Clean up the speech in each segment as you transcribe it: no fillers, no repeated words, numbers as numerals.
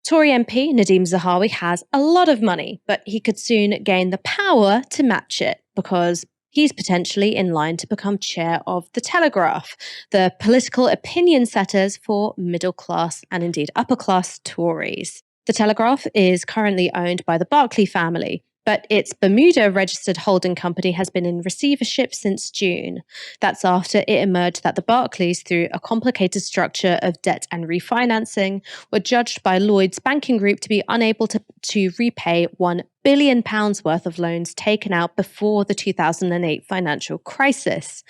Tory MP Nadeem Zahawi has a lot of money, but he could soon gain the power to match it because he's potentially in line to become chair of The Telegraph, the political opinion setters for middle class and indeed upper class Tories. The Telegraph is currently owned by the Barclay family, but its Bermuda registered holding company has been in receivership since June. That's after it emerged that the Barclays, through a complicated structure of debt and refinancing, were judged by Lloyds Banking Group to be unable to repay £1 billion worth of loans taken out before the 2008 financial crisis.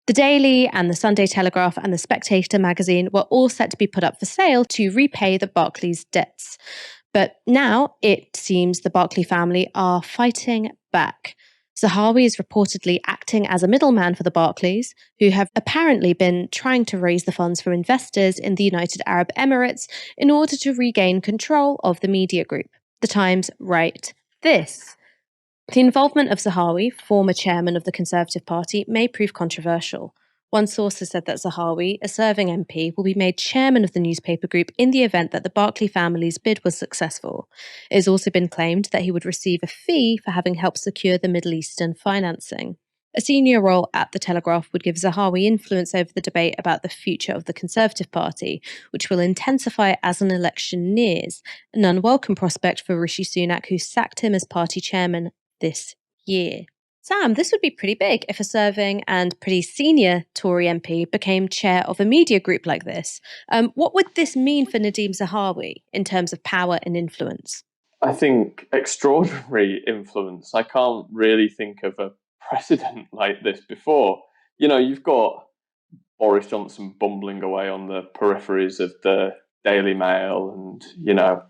The Daily and the Sunday Telegraph and the Spectator magazine were all set to be put up for sale to repay the Barclays' debts. But now it seems the Barclay family are fighting back. Zahawi is reportedly acting as a middleman for the Barclays, who have apparently been trying to raise the funds from investors in the United Arab Emirates in order to regain control of the media group. The Times write this. The involvement of Zahawi, former chairman of the Conservative Party, may prove controversial. One source has said that Zahawi, a serving MP, will be made chairman of the newspaper group in the event that the Barclay family's bid was successful. It has also been claimed that he would receive a fee for having helped secure the Middle Eastern financing. A senior role at The Telegraph would give Zahawi influence over the debate about the future of the Conservative Party, which will intensify as an election nears, an unwelcome prospect for Rishi Sunak, who sacked him as party chairman this year. Sam, this would be pretty big if a serving and pretty senior Tory MP became chair of a media group like this. What would this mean for Nadeem Zahawi in terms of power and influence? I think extraordinary influence. I can't really think of a precedent like this before. You've got Boris Johnson bumbling away on the peripheries of the Daily Mail and,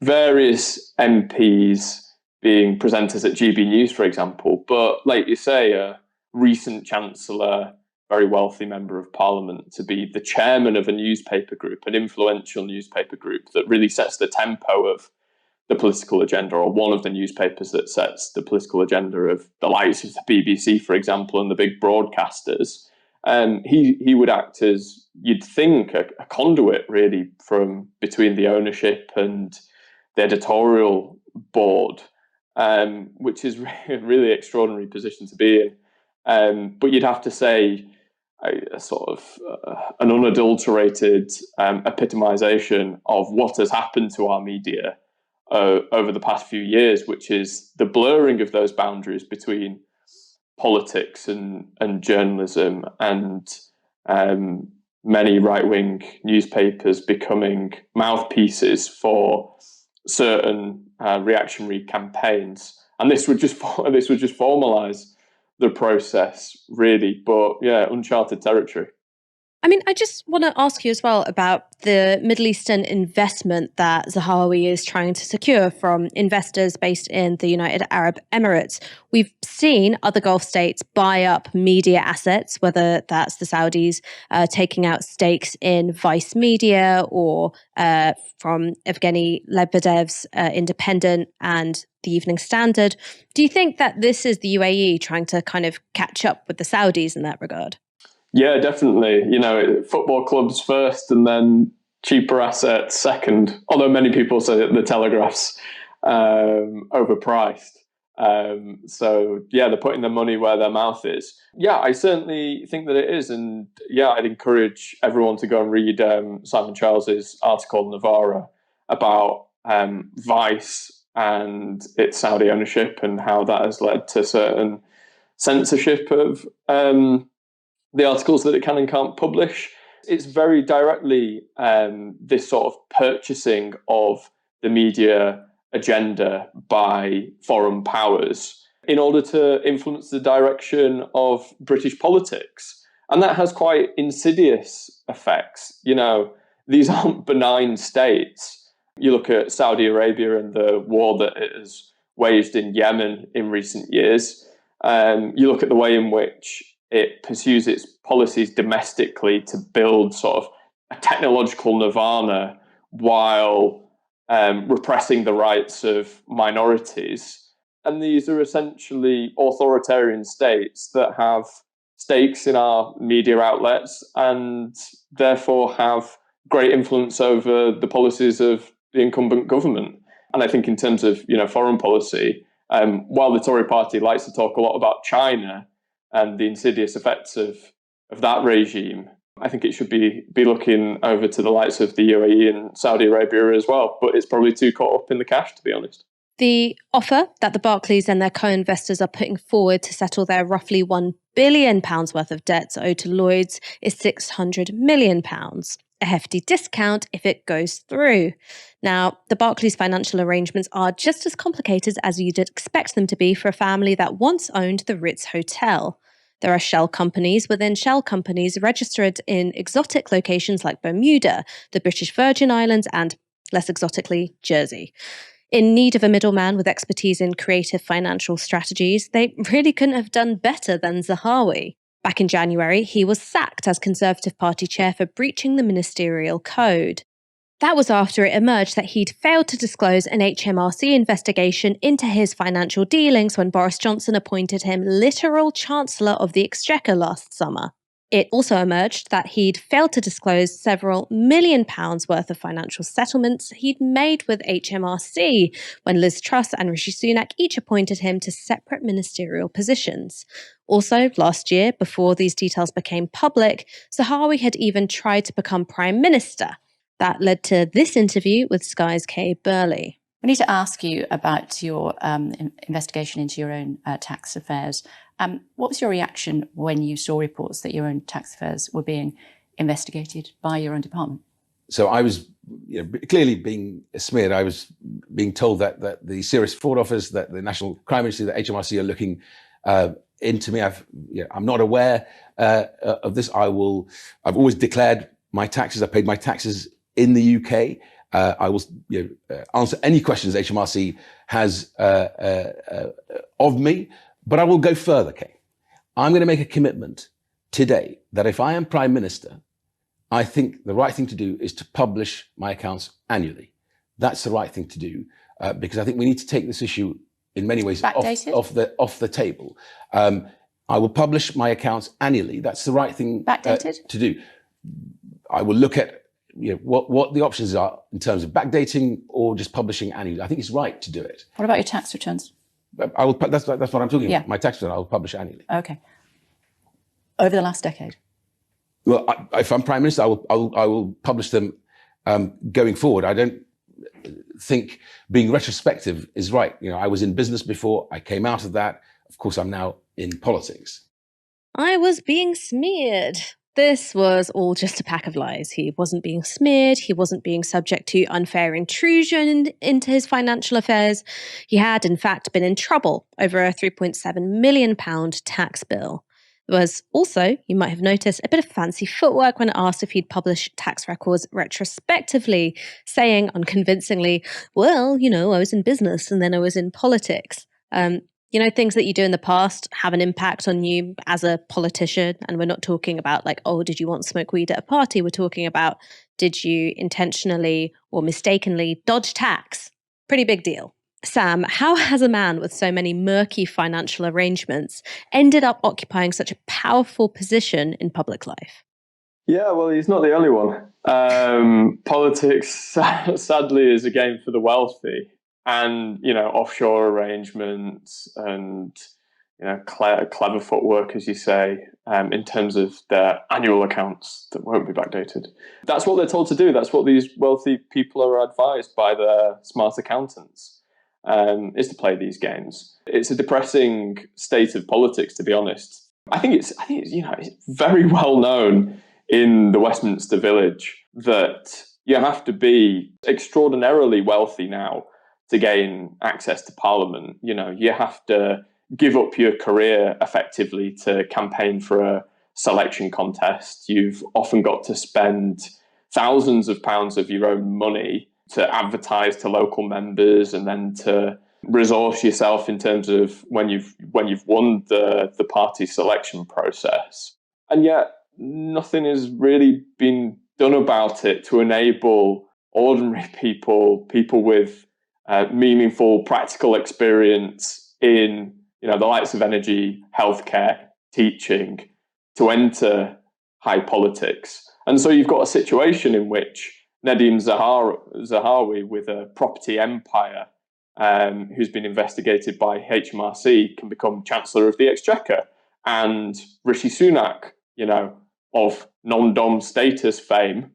various MPs being presenters at GB News, for example. But like you say, a recent Chancellor, very wealthy Member of Parliament, to be the chairman of a newspaper group, an influential newspaper group that really sets the tempo of the political agenda, or one of the newspapers that sets the political agenda of the likes of the BBC, for example, and the big broadcasters. He would act as, you'd think, a conduit, really, from between the ownership and the editorial board, which is a really extraordinary position to be in. But you'd have to say a sort of an unadulterated epitomization of what has happened to our media over the past few years, which is the blurring of those boundaries between politics and journalism, and many right-wing newspapers becoming mouthpieces for certain reactionary campaigns. And this would just formalise the process, really. But yeah, uncharted territory. I mean, I just want to ask you as well about the Middle Eastern investment that Zahawi is trying to secure from investors based in the United Arab Emirates. We've seen other Gulf states buy up media assets, whether that's the Saudis taking out stakes in Vice Media, or from Evgeny Lebedev's Independent and the Evening Standard. Do you think that this is the UAE trying to kind of catch up with the Saudis in that regard? Yeah, definitely. Football clubs first and then cheaper assets second. Although many people say that the Telegraph's overpriced. So, yeah, they're putting their money where their mouth is. Yeah, I certainly think that it is. And yeah, I'd encourage everyone to go and read Simon Charles's article, Novara, about Vice and its Saudi ownership and how that has led to certain censorship of the articles that it can and can't publish. It's very directly this sort of purchasing of the media agenda by foreign powers in order to influence the direction of British politics. And that has quite insidious effects. These aren't benign states. You look at Saudi Arabia and the war that it has waged in Yemen in recent years. You look at the way in which it pursues its policies domestically to build sort of a technological nirvana while repressing the rights of minorities. And these are essentially authoritarian states that have stakes in our media outlets and therefore have great influence over the policies of the incumbent government. And I think in terms of foreign policy, while the Tory party likes to talk a lot about China and the insidious effects of that regime, I think it should be looking over to the likes of the UAE and Saudi Arabia as well. But it's probably too caught up in the cash, to be honest. The offer that the Barclays and their co-investors are putting forward to settle their roughly £1 billion worth of debts owed to Lloyds is £600 million, a hefty discount if it goes through. Now, the Barclays financial arrangements are just as complicated as you'd expect them to be for a family that once owned the Ritz Hotel. There are shell companies within shell companies registered in exotic locations like Bermuda, the British Virgin Islands, and, less exotically, Jersey. In need of a middleman with expertise in creative financial strategies, they really couldn't have done better than Zahawi. Back in January, he was sacked as Conservative Party chair for breaching the ministerial code. That was after it emerged that he'd failed to disclose an HMRC investigation into his financial dealings when Boris Johnson appointed him literal Chancellor of the Exchequer last summer. It also emerged that he'd failed to disclose several £1 million worth of financial settlements he'd made with HMRC when Liz Truss and Rishi Sunak each appointed him to separate ministerial positions. Also, last year, before these details became public, Zahawi had even tried to become Prime Minister. That led to this interview with Sky's Kay Burley. We need to ask you about your investigation into your own tax affairs. What was your reaction when you saw reports that your own tax affairs were being investigated by your own department? So I was clearly being smeared. I was being told that the Serious Fraud Office, that the National Crime Agency, that HMRC are looking into me. I'm not aware of this. I've always declared my taxes. I paid my taxes in the UK. I will answer any questions HMRC has of me, but I will go further, Kay. I'm going to make a commitment today that if I am Prime Minister, I think the right thing to do is to publish my accounts annually. That's the right thing to do because I think we need to take this issue in many ways off the table. I will publish my accounts annually. That's the right thing to do. I will look at what the options are in terms of backdating or just publishing annually. I think it's right to do it. What about your tax returns? I will. That's what I'm talking about. My tax return, I will publish annually. Okay. Over the last decade. Well, if I'm Prime Minister, I will publish them going forward. I don't think being retrospective is right. I was in business before. I came out of that. Of course, I'm now in politics. I was being smeared. This was all just a pack of lies. He wasn't being smeared. He wasn't being subject to unfair intrusion into his financial affairs. He had, in fact, been in trouble over a £3.7 million tax bill. There was also, you might have noticed, a bit of fancy footwork when asked if he'd publish tax records retrospectively, saying unconvincingly, well, I was in business and then I was in politics. Things that you do in the past have an impact on you as a politician. And we're not talking about did you once smoke weed at a party? We're talking about, did you intentionally or mistakenly dodge tax? Pretty big deal. Sam, how has a man with so many murky financial arrangements ended up occupying such a powerful position in public life? Yeah, well, he's not the only one. Politics, sadly, is a game for the wealthy. And, offshore arrangements and, clever footwork, as you say, in terms of their annual accounts that won't be backdated. That's what they're told to do. That's what these wealthy people are advised by their smart accountants, is to play these games. It's a depressing state of politics, to be honest. I think it's very well known in the Westminster Village that you have to be extraordinarily wealthy now to gain access to Parliament. You have to give up your career effectively to campaign for a selection contest. You've often got to spend thousands of pounds of your own money to advertise to local members and then to resource yourself in terms of when you've won the party selection process. And yet nothing has really been done about it to enable ordinary people with meaningful, practical experience in, the likes of energy, healthcare, teaching, to enter high politics. And so you've got a situation in which Nadeem Zahawi with a property empire, who's been investigated by HMRC, can become Chancellor of the Exchequer. And Rishi Sunak, of non-dom status fame,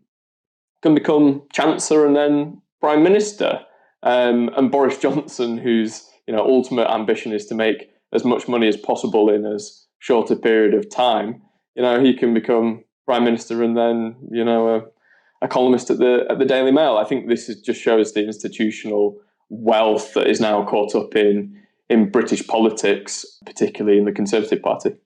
can become Chancellor and then Prime Minister. And Boris Johnson, whose ultimate ambition is to make as much money as possible in as short a period of time, he can become Prime Minister and then a columnist at the Daily Mail. I think this just shows the institutional wealth that is now caught up in British politics, particularly in the Conservative Party.